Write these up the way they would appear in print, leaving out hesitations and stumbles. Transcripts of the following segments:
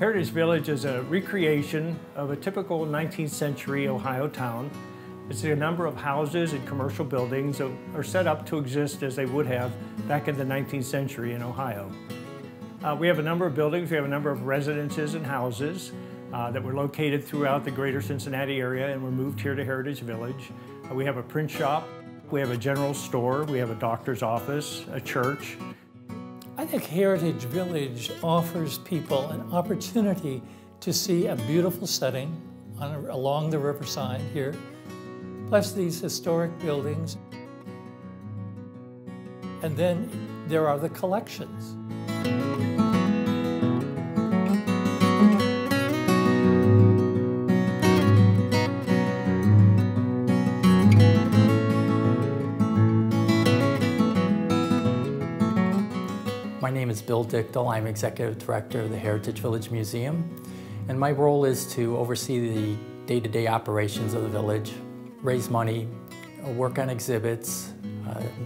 Heritage Village is a recreation of a typical 19th century Ohio town. It's a number of houses and commercial buildings that are set up to exist as they would have back in the 19th century in Ohio. We have a number of buildings, we have a number of residences and houses that were located throughout the greater Cincinnati area and were moved here to Heritage Village. We have a print shop, we have a general store, we have a doctor's office, a church. I think Heritage Village offers people an opportunity to see a beautiful setting along the riverside here, plus these historic buildings. And then there are the collections. My name is Bill Dichtel. I'm Executive Director of the Heritage Village Museum, and my role is to oversee the day-to-day operations of the village, raise money, work on exhibits,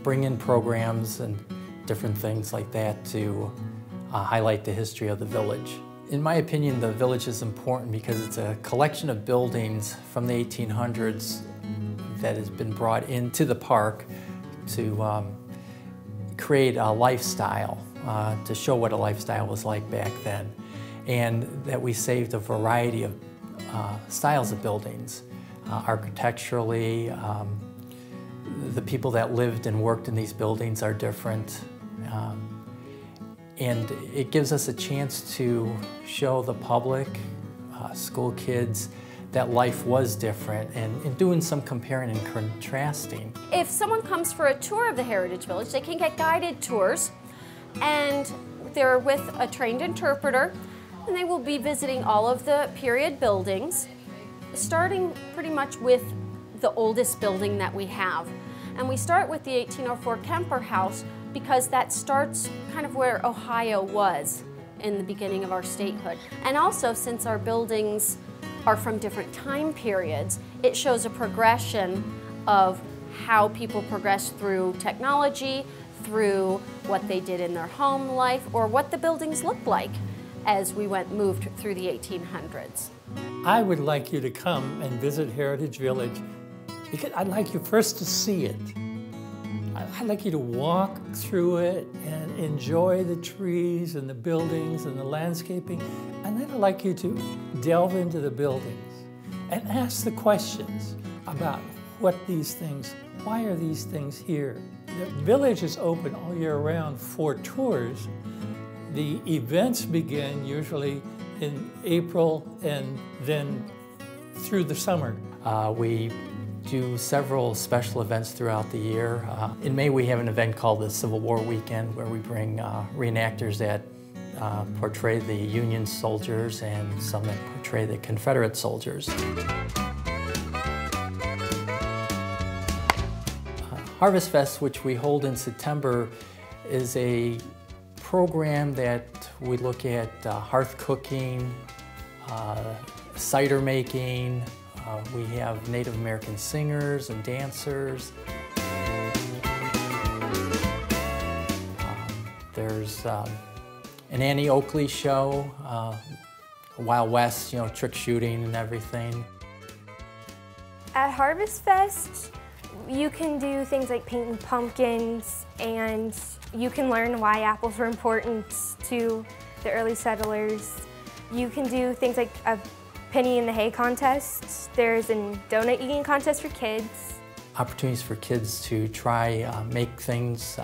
bring in programs and different things like that to highlight the history of the village. In my opinion, the village is important because it's a collection of buildings from the 1800s that has been brought into the park to create a lifestyle, to show what a lifestyle was like back then, and that we saved a variety of styles of buildings. Architecturally, the people that lived and worked in these buildings are different, and it gives us a chance to show the public, school kids, that life was different, and doing some comparing and contrasting. If someone comes for a tour of the Heritage Village, they can get guided tours, and they're with a trained interpreter, and they will be visiting all of the period buildings, starting pretty much with the oldest building that we have. And we start with the 1804 Kemper House because that starts kind of where Ohio was in the beginning of our statehood. And also, since our buildings are from different time periods, it shows a progression of how people progressed through technology, through what they did in their home life, or what the buildings looked like as we moved through the 1800s. I would like you to come and visit Heritage Village because I'd like you first to see it. I'd like you to walk through it and enjoy the trees and the buildings and the landscaping. And then I'd like you to delve into the buildings and ask the questions about what these things, why are these things here? The village is open all year round for tours. The events begin usually in April and then through the summer. We do several special events throughout the year. In May we have an event called the Civil War Weekend where we bring reenactors that portray the Union soldiers and some that portray the Confederate soldiers. Harvest Fest, which we hold in September, is a program that we look at hearth cooking, cider making. We have Native American singers and dancers. There's an Annie Oakley show, Wild West, trick shooting and everything. At Harvest Fest, you can do things like painting pumpkins, and you can learn why apples were important to the early settlers. You can do things like a penny in the hay contest. There's a donut eating contest for kids. Opportunities for kids to try make things.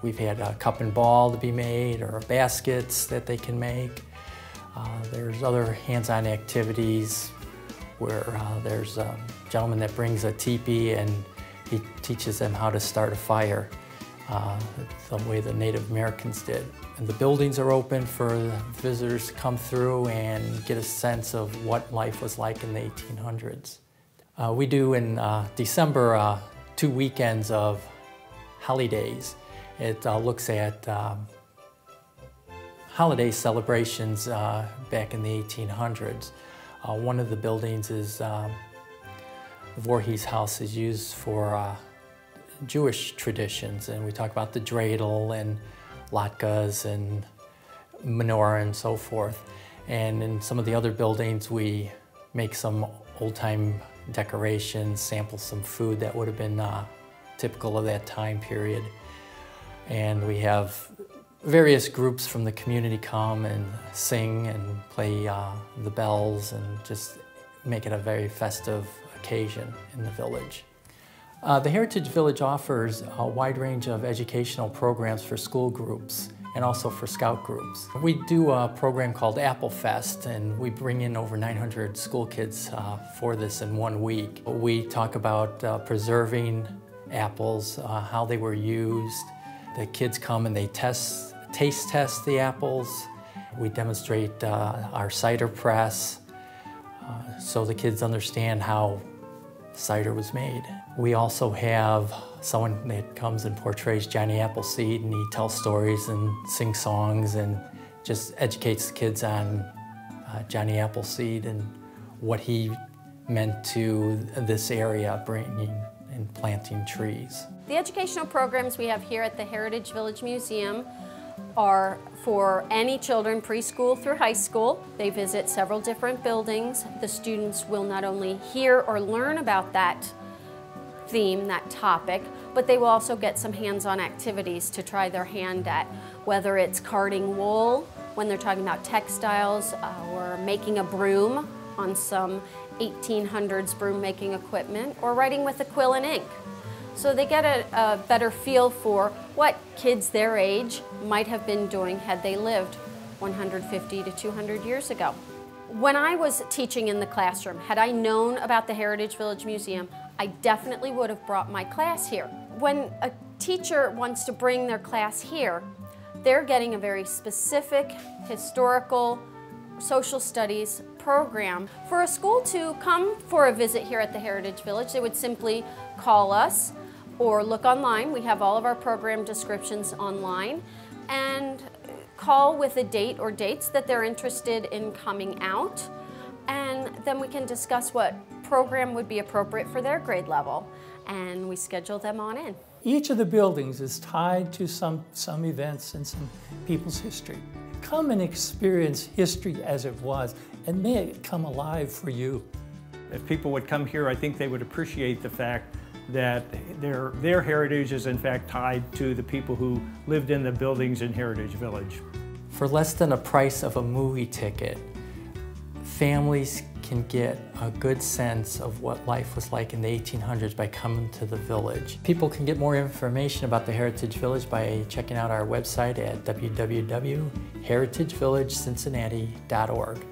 We've had a cup and ball to be made, or baskets that they can make. There's other hands-on activities where there's a gentleman that brings a teepee and he teaches them how to start a fire the way the Native Americans did. And the buildings are open for visitors to come through and get a sense of what life was like in the 1800s. We do in December 2 weekends of holidays. It looks at holiday celebrations back in the 1800s. One of the buildings is Voorhees House is used for Jewish traditions, and we talk about the dreidel and latkes and menorah and so forth. And in some of the other buildings, we make some old-time decorations, sample some food that would have been typical of that time period. And we have various groups from the community come and sing and play the bells and just make it a very festive occasion in the village. The Heritage Village offers a wide range of educational programs for school groups and also for scout groups. We do a program called Apple Fest, and we bring in over 900 school kids for this in 1 week. We talk about preserving apples, how they were used. The kids come and they taste test the apples. We demonstrate our cider press so the kids understand how cider was made. We also have someone that comes and portrays Johnny Appleseed, and he tells stories and sings songs and just educates the kids on Johnny Appleseed and what he meant to this area, bringing and planting trees. The educational programs we have here at the Heritage Village Museum are for any children preschool through high school. They visit several different buildings. The students will not only hear or learn about that theme, that topic, but they will also get some hands-on activities to try their hand at, whether it's carding wool, when they're talking about textiles, or making a broom on some 1800s broom making equipment, or writing with a quill and ink. So they get a better feel for what kids their age might have been doing had they lived 150 to 200 years ago. When I was teaching in the classroom, had I known about the Heritage Village Museum, I definitely would have brought my class here. When a teacher wants to bring their class here, they're getting a very specific historical, social studies program. For a school to come for a visit here at the Heritage Village, they would simply call us or look online. We have all of our program descriptions online, and call with a date or dates that they're interested in coming out, and then we can discuss what program would be appropriate for their grade level, and we schedule them on in. Each of the buildings is tied to some events and some people's history. Come and experience history as it was, and may it come alive for you. If people would come here, I think they would appreciate the fact that their heritage is in fact tied to the people who lived in the buildings in Heritage Village. For less than the price of a movie ticket, families can get a good sense of what life was like in the 1800s by coming to the village. People can get more information about the Heritage Village by checking out our website at www.heritagevillageCincinnati.org.